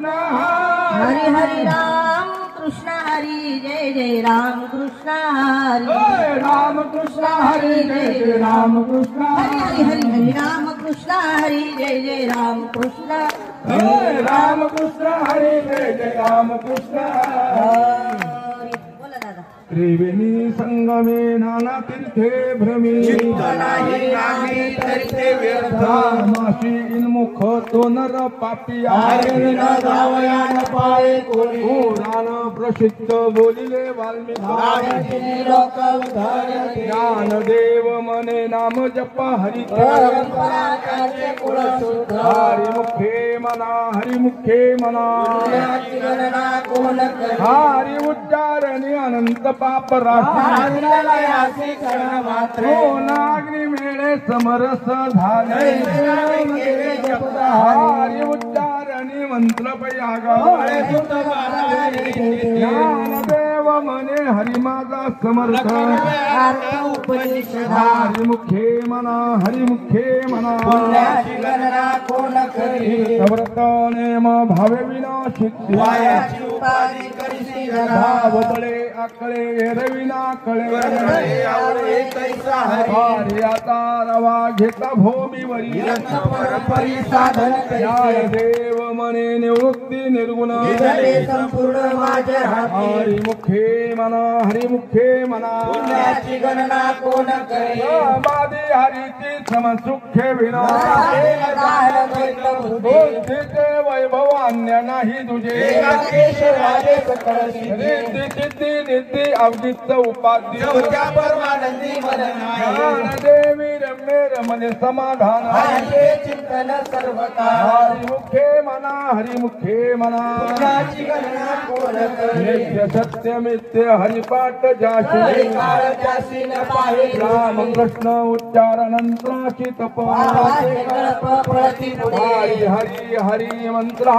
हरि हरि राम कृष्ण हरि जय जय राम कृष्ण हरि राम कृष्ण हरि जय जय राम कृष्ण हरि हरि हरि हरि राम कृष्ण हरि जय जय राम कृष्ण राम कृष्ण हरि जय जय राम कृष्ण बोला दादा त्रिवेणी संगमे नाना तीर्थे भ्रमी माशी इन्मुख तो नर पापी पुराण प्रसिद्ध बोलिले वाल्मिकी ज्ञानदेव मने नाम जप हरि हरिमुखे मना हरिमुखे मना हरि उच्चारणी अनंत पाप राशी नागरी मेळे समरस झाले हरि उच्चारणी मंत्र ज्ञानदेव मने हरि माझा समर्थ हरिमुखे मना हरिमुखे मना व्रत नेम भावे विनाशित भावतळे आकळे एरविना कळे हरि आता रवा घेता भूमीवरी देव मने निवृत्ती निर्गुण हरिमुखे मना हरिमुखे मना बाधी हरिची समसुख्य विना बुद्धीचे वैभव अन्य नाही तुझे रिद्धी निधी अवजित उपाधी देवी रम्य रमणे समाधान हरिमुखे मना हरिमुखे मना नित्य सत्य मित्य हरिपाठ जाशी राम कृष्ण उच्चारणंत्राची तप हरि हरि हरि मंत्र